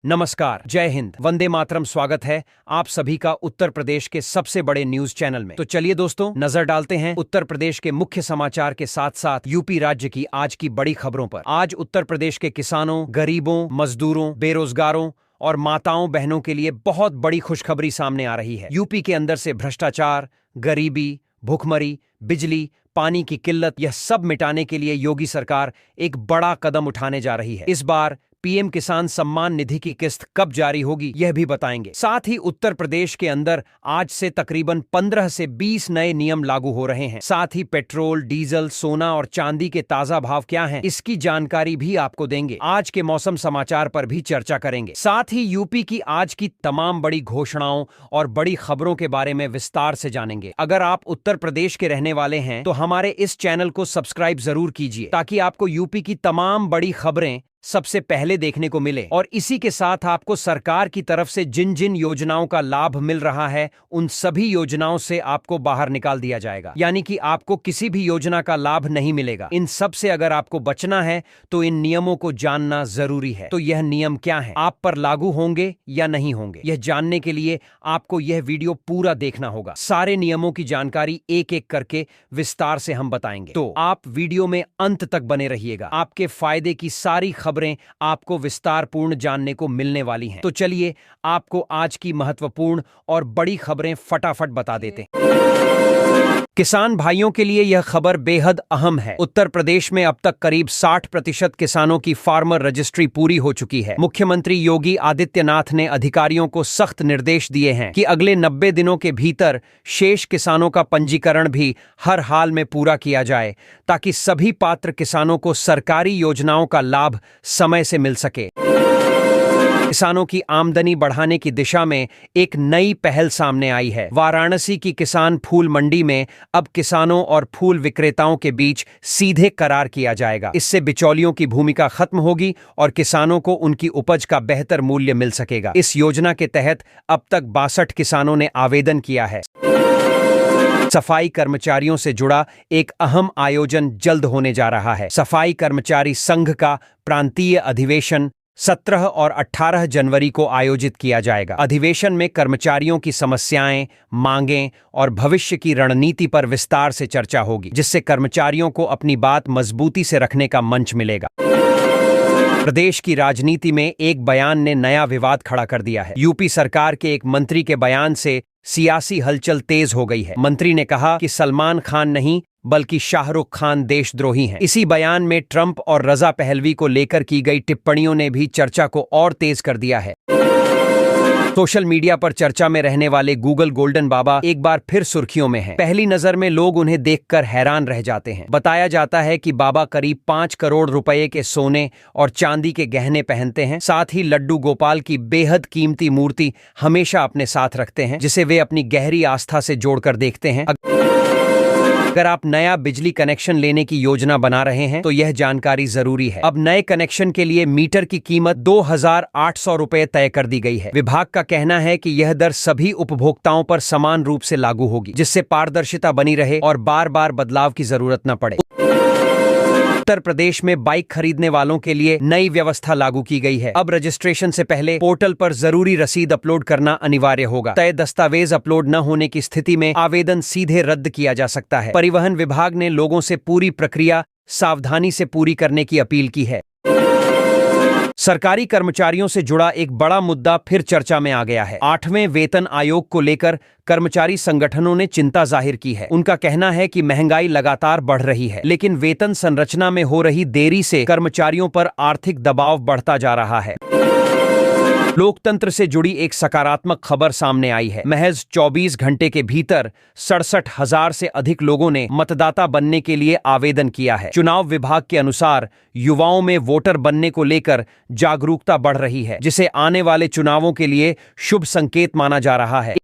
नमस्कार, जय हिंद, वंदे मातरम। स्वागत है आप सभी का उत्तर प्रदेश के सबसे बड़े न्यूज चैनल में। तो चलिए दोस्तों, नजर डालते हैं उत्तर प्रदेश के मुख्य समाचार के साथ साथ यूपी राज्य की आज की बड़ी खबरों पर। आज उत्तर प्रदेश के किसानों, गरीबों, मजदूरों, बेरोजगारों और माताओं बहनों के लिए बहुत बड़ी खुशखबरी सामने आ रही है। यूपी के अंदर से भ्रष्टाचार, गरीबी, भुखमरी, बिजली, पानी की किल्लत, यह सब मिटाने के लिए योगी सरकार एक बड़ा कदम उठाने जा रही है। इस बार पीएम किसान सम्मान निधि की किस्त कब जारी होगी, यह भी बताएंगे। साथ ही उत्तर प्रदेश के अंदर आज से तकरीबन 15 से 20 नए नियम लागू हो रहे हैं। साथ ही पेट्रोल, डीजल, सोना और चांदी के ताजा भाव क्या हैं, इसकी जानकारी भी आपको देंगे। आज के मौसम समाचार पर भी चर्चा करेंगे। साथ ही यूपी की आज की तमाम बड़ी घोषणाओं और बड़ी खबरों के बारे में विस्तार से जानेंगे। अगर आप उत्तर प्रदेश के रहने वाले हैं तो हमारे इस चैनल को सब्सक्राइब जरूर कीजिए, ताकि आपको यूपी की तमाम बड़ी खबरें सबसे पहले देखने को मिले। और इसी के साथ आपको सरकार की तरफ से जिन जिन योजनाओं का लाभ मिल रहा है, उन सभी योजनाओं से आपको बाहर निकाल दिया जाएगा, यानी कि आपको किसी भी योजना का लाभ नहीं मिलेगा। इन सब से अगर आपको बचना है तो इन नियमों को जानना जरूरी है। तो यह नियम क्या है, आप पर लागू होंगे या नहीं होंगे, यह जानने के लिए आपको यह वीडियो पूरा देखना होगा। सारे नियमों की जानकारी एक एक करके विस्तार से हम बताएंगे, तो आप वीडियो में अंत तक बने रहिएगा। आपके फायदे की सारी खबरें आपको विस्तारपूर्ण जानने को मिलने वाली हैं। तो चलिए आपको आज की महत्वपूर्ण और बड़ी खबरें फटाफट बता देते हैं। किसान भाइयों के लिए यह खबर बेहद अहम है। उत्तर प्रदेश में अब तक करीब 60% किसानों की फार्मर रजिस्ट्री पूरी हो चुकी है। मुख्यमंत्री योगी आदित्यनाथ ने अधिकारियों को सख्त निर्देश दिए हैं कि अगले 90 दिनों के भीतर शेष किसानों का पंजीकरण भी हर हाल में पूरा किया जाए, ताकि सभी पात्र किसानों को सरकारी योजनाओं का लाभ समय से मिल सके। किसानों की आमदनी बढ़ाने की दिशा में एक नई पहल सामने आई है। वाराणसी की किसान फूल मंडी में अब किसानों और फूल विक्रेताओं के बीच सीधे करार किया जाएगा। इससे बिचौलियों की भूमिका खत्म होगी और किसानों को उनकी उपज का बेहतर मूल्य मिल सकेगा। इस योजना के तहत अब तक 62 किसानों ने आवेदन किया है। सफाई कर्मचारियों से जुड़ा एक अहम आयोजन जल्द होने जा रहा है। सफाई कर्मचारी संघ का प्रांतीय अधिवेशन 17 और 18 जनवरी को आयोजित किया जाएगा। अधिवेशन में कर्मचारियों की समस्याएं, मांगें और भविष्य की रणनीति पर विस्तार से चर्चा होगी, जिससे कर्मचारियों को अपनी बात मजबूती से रखने का मंच मिलेगा। प्रदेश की राजनीति में एक बयान ने नया विवाद खड़ा कर दिया है। यूपी सरकार के एक मंत्री के बयान से सियासी हलचल तेज हो गई है। मंत्री ने कहा कि सलमान खान नहीं बल्कि शाहरुख खान देशद्रोही हैं। इसी बयान में ट्रंप और रजा पहलवी को लेकर की गई टिप्पणियों ने भी चर्चा को और तेज कर दिया है। सोशल मीडिया पर चर्चा में रहने वाले गूगल गोल्डन बाबा एक बार फिर सुर्खियों में हैं। पहली नजर में लोग उन्हें देखकर हैरान रह जाते हैं। बताया जाता है कि बाबा करीब 5 करोड़ रुपए के सोने और चांदी के गहने पहनते हैं। साथ ही लड्डू गोपाल की बेहद कीमती मूर्ति हमेशा अपने साथ रखते हैं, जिसे वे अपनी गहरी आस्था से जोड़कर देखते हैं। अगर आप नया बिजली कनेक्शन लेने की योजना बना रहे हैं तो यह जानकारी जरूरी है। अब नए कनेक्शन के लिए मीटर की कीमत 2,800 रुपए तय कर दी गई है। विभाग का कहना है कि यह दर सभी उपभोक्ताओं पर समान रूप से लागू होगी, जिससे पारदर्शिता बनी रहे और बार बार बदलाव की जरूरत न पड़े। उत्तर प्रदेश में बाइक खरीदने वालों के लिए नई व्यवस्था लागू की गई है। अब रजिस्ट्रेशन से पहले पोर्टल पर जरूरी रसीद अपलोड करना अनिवार्य होगा। तय दस्तावेज अपलोड न होने की स्थिति में आवेदन सीधे रद्द किया जा सकता है। परिवहन विभाग ने लोगों से पूरी प्रक्रिया सावधानी से पूरी करने की अपील की है। सरकारी कर्मचारियों से जुड़ा एक बड़ा मुद्दा फिर चर्चा में आ गया है। 8वें वेतन आयोग को लेकर कर्मचारी संगठनों ने चिंता जाहिर की है। उनका कहना है कि महंगाई लगातार बढ़ रही है, लेकिन वेतन संरचना में हो रही देरी से कर्मचारियों पर आर्थिक दबाव बढ़ता जा रहा है। लोकतंत्र से जुड़ी एक सकारात्मक खबर सामने आई है। महज 24 घंटे के भीतर 67,000 से अधिक लोगों ने मतदाता बनने के लिए आवेदन किया है। चुनाव विभाग के अनुसार युवाओं में वोटर बनने को लेकर जागरूकता बढ़ रही है, जिसे आने वाले चुनावों के लिए शुभ संकेत माना जा रहा है।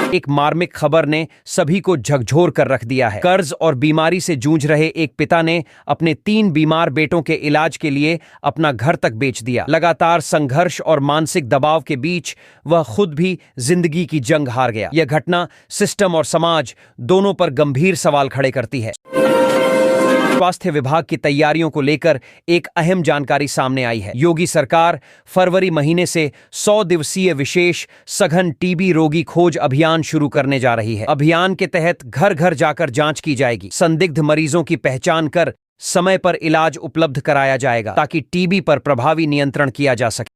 एक मार्मिक खबर ने सभी को झकझोर कर रख दिया है। कर्ज और बीमारी से जूझ रहे एक पिता ने अपने 3 बीमार बेटों के इलाज के लिए अपना घर तक बेच दिया। लगातार संघर्ष और मानसिक दबाव के बीच वह खुद भी जिंदगी की जंग हार गया। यह घटना सिस्टम और समाज दोनों पर गंभीर सवाल खड़े करती है। स्वास्थ्य विभाग की तैयारियों को लेकर एक अहम जानकारी सामने आई है। योगी सरकार फरवरी महीने से 100 दिवसीय विशेष सघन टीबी रोगी खोज अभियान शुरू करने जा रही है। अभियान के तहत घर घर जाकर जांच की जाएगी। संदिग्ध मरीजों की पहचान कर समय पर इलाज उपलब्ध कराया जाएगा ताकि टीबी पर प्रभावी नियंत्रण किया जा सके।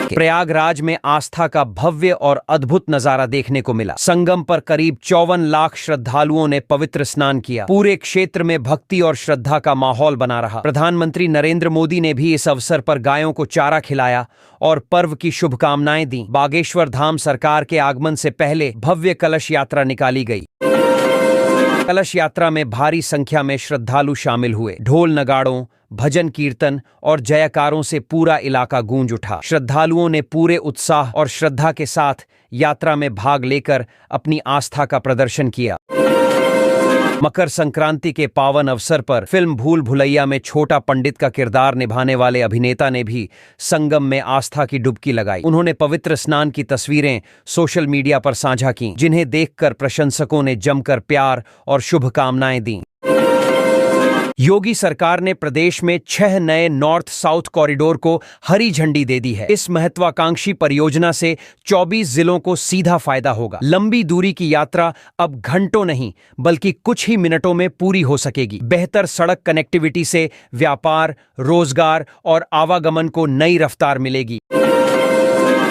प्रयागराज में आस्था का भव्य और अद्भुत नजारा देखने को मिला। संगम पर करीब 54 लाख श्रद्धालुओं ने पवित्र स्नान किया। पूरे क्षेत्र में भक्ति और श्रद्धा का माहौल बना रहा। प्रधानमंत्री नरेंद्र मोदी ने भी इस अवसर पर गायों को चारा खिलाया और पर्व की शुभकामनाएं दी। बागेश्वर धाम सरकार के आगमन से पहले भव्य कलश यात्रा निकाली गई। कलश यात्रा में भारी संख्या में श्रद्धालु शामिल हुए। ढोल नगाड़ों, भजन कीर्तन और जयकारों से पूरा इलाका गूंज उठा। श्रद्धालुओं ने पूरे उत्साह और श्रद्धा के साथ यात्रा में भाग लेकर अपनी आस्था का प्रदर्शन किया। मकर संक्रांति के पावन अवसर पर फिल्म भूल भुलैया में छोटा पंडित का किरदार निभाने वाले अभिनेता ने भी संगम में आस्था की डुबकी लगाई। उन्होंने पवित्र स्नान की तस्वीरें सोशल मीडिया पर साझा की, जिन्हें देखकर प्रशंसकों ने जमकर प्यार और शुभकामनाएं दी। योगी सरकार ने प्रदेश में 6 नए नॉर्थ साउथ कॉरिडोर को हरी झंडी दे दी है। इस महत्वाकांक्षी परियोजना से 24 जिलों को सीधा फायदा होगा। लंबी दूरी की यात्रा अब घंटों नहीं बल्कि कुछ ही मिनटों में पूरी हो सकेगी। बेहतर सड़क कनेक्टिविटी से व्यापार, रोजगार और आवागमन को नई रफ्तार मिलेगी।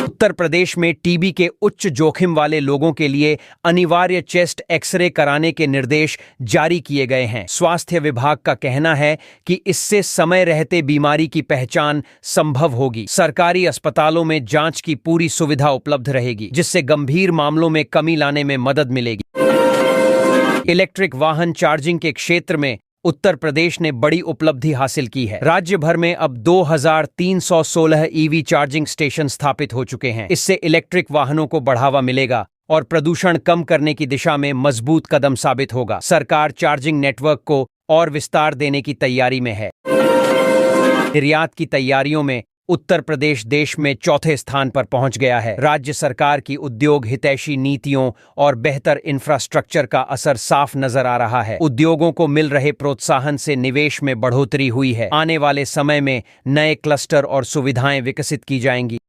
उत्तर प्रदेश में टीबी के उच्च जोखिम वाले लोगों के लिए अनिवार्य चेस्ट एक्सरे कराने के निर्देश जारी किए गए हैं। स्वास्थ्य विभाग का कहना है कि इससे समय रहते बीमारी की पहचान संभव होगी। सरकारी अस्पतालों में जांच की पूरी सुविधा उपलब्ध रहेगी, जिससे गंभीर मामलों में कमी लाने में मदद मिलेगी। इलेक्ट्रिक वाहन चार्जिंग के क्षेत्र में उत्तर प्रदेश ने बड़ी उपलब्धि हासिल की है। राज्य भर में अब 2316 ईवी चार्जिंग स्टेशन स्थापित हो चुके हैं। इससे इलेक्ट्रिक वाहनों को बढ़ावा मिलेगा और प्रदूषण कम करने की दिशा में मजबूत कदम साबित होगा। सरकार चार्जिंग नेटवर्क को और विस्तार देने की तैयारी में है। निर्यात की तैयारियों में उत्तर प्रदेश देश में चौथे स्थान पर पहुंच गया है। राज्य सरकार की उद्योग हितैषी नीतियों और बेहतर इंफ्रास्ट्रक्चर का असर साफ नजर आ रहा है। उद्योगों को मिल रहे प्रोत्साहन से निवेश में बढ़ोतरी हुई है। आने वाले समय में नए क्लस्टर और सुविधाएं विकसित की जाएंगी।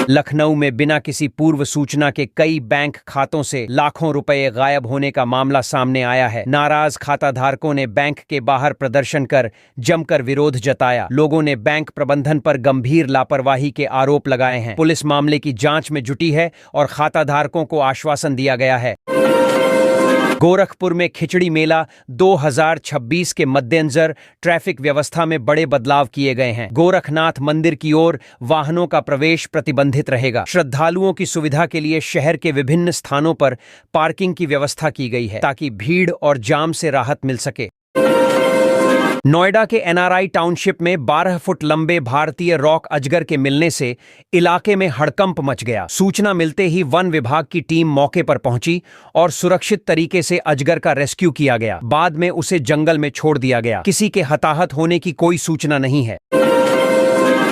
लखनऊ में बिना किसी पूर्व सूचना के कई बैंक खातों से लाखों रुपए गायब होने का मामला सामने आया है। नाराज खाताधारकों ने बैंक के बाहर प्रदर्शन कर जमकर विरोध जताया। लोगों ने बैंक प्रबंधन पर गंभीर लापरवाही के आरोप लगाए हैं। पुलिस मामले की जांच में जुटी है और खाताधारकों को आश्वासन दिया गया है। गोरखपुर में खिचड़ी मेला 2026 के मद्देनजर ट्रैफिक व्यवस्था में बड़े बदलाव किए गए हैं। गोरखनाथ मंदिर की ओर वाहनों का प्रवेश प्रतिबंधित रहेगा। श्रद्धालुओं की सुविधा के लिए शहर के विभिन्न स्थानों पर पार्किंग की व्यवस्था की गई है ताकि भीड़ और जाम से राहत मिल सके। नोएडा के एनआरआई टाउनशिप में 12 फुट लंबे भारतीय रॉक अजगर के मिलने से इलाके में हड़कंप मच गया। सूचना मिलते ही वन विभाग की टीम मौके पर पहुंची और सुरक्षित तरीके से अजगर का रेस्क्यू किया गया। बाद में उसे जंगल में छोड़ दिया गया। किसी के हताहत होने की कोई सूचना नहीं है।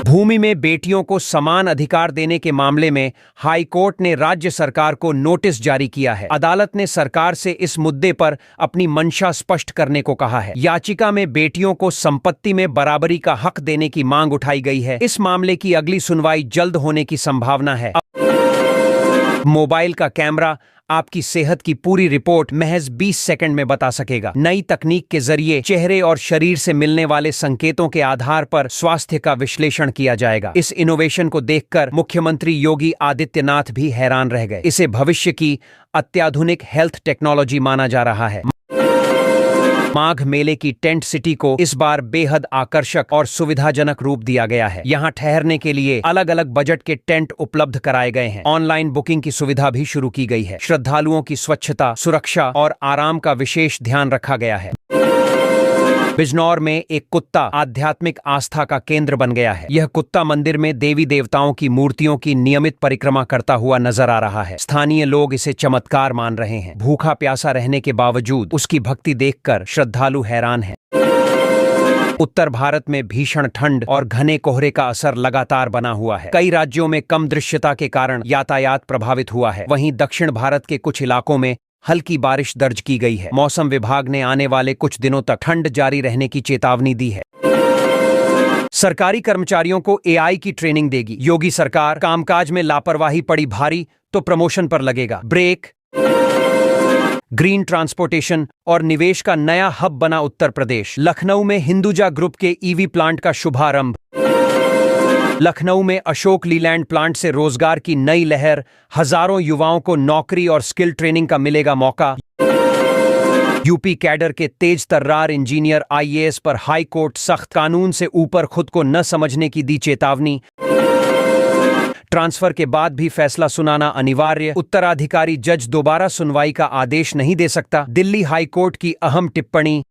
भूमि में बेटियों को समान अधिकार देने के मामले में हाई कोर्ट ने राज्य सरकार को नोटिस जारी किया है। अदालत ने सरकार से इस मुद्दे पर अपनी मंशा स्पष्ट करने को कहा है। याचिका में बेटियों को संपत्ति में बराबरी का हक देने की मांग उठाई गई है। इस मामले की अगली सुनवाई जल्द होने की संभावना है। मोबाइल का कैमरा आपकी सेहत की पूरी रिपोर्ट महज 20 सेकंड में बता सकेगा। नई तकनीक के जरिए चेहरे और शरीर से मिलने वाले संकेतों के आधार पर स्वास्थ्य का विश्लेषण किया जाएगा। इस इनोवेशन को देखकर मुख्यमंत्री योगी आदित्यनाथ भी हैरान रह गए। इसे भविष्य की अत्याधुनिक हेल्थ टेक्नोलॉजी माना जा रहा है। माघ मेले की टेंट सिटी को इस बार बेहद आकर्षक और सुविधाजनक रूप दिया गया है। यहाँ ठहरने के लिए अलग अलग बजट के टेंट उपलब्ध कराए गए हैं। ऑनलाइन बुकिंग की सुविधा भी शुरू की गई है। श्रद्धालुओं की स्वच्छता, सुरक्षा और आराम का विशेष ध्यान रखा गया है। बिजनौर में एक कुत्ता आध्यात्मिक आस्था का केंद्र बन गया है। यह कुत्ता मंदिर में देवी देवताओं की मूर्तियों की नियमित परिक्रमा करता हुआ नजर आ रहा है। स्थानीय लोग इसे चमत्कार मान रहे हैं। भूखा प्यासा रहने के बावजूद उसकी भक्ति देखकर श्रद्धालु हैरान हैं। उत्तर भारत में भीषण ठंड और घने कोहरे का असर लगातार बना हुआ है। कई राज्यों में कम दृश्यता के कारण यातायात प्रभावित हुआ है। वहीं दक्षिण भारत के कुछ इलाकों में हल्की बारिश दर्ज की गई है। मौसम विभाग ने आने वाले कुछ दिनों तक ठंड जारी रहने की चेतावनी दी है। सरकारी कर्मचारियों को एआई की ट्रेनिंग देगी योगी सरकार। कामकाज में लापरवाही पड़ी भारी तो प्रमोशन पर लगेगा ब्रेक। ग्रीन ट्रांसपोर्टेशन और निवेश का नया हब बना उत्तर प्रदेश। लखनऊ में हिंदुजा ग्रुप के ईवी प्लांट का शुभारंभ। लखनऊ में अशोक लीलैंड प्लांट से रोजगार की नई लहर। हजारों युवाओं को नौकरी और स्किल ट्रेनिंग का मिलेगा मौका। यूपी कैडर के तेज तर्रार इंजीनियर आईएएस पर हाई कोर्ट सख्त। कानून से ऊपर खुद को न समझने की दी चेतावनी। ट्रांसफर के बाद भी फैसला सुनाना अनिवार्य। उत्तराधिकारी जज दोबारा सुनवाई का आदेश नहीं दे सकता। दिल्ली हाई कोर्ट की अहम टिप्पणी।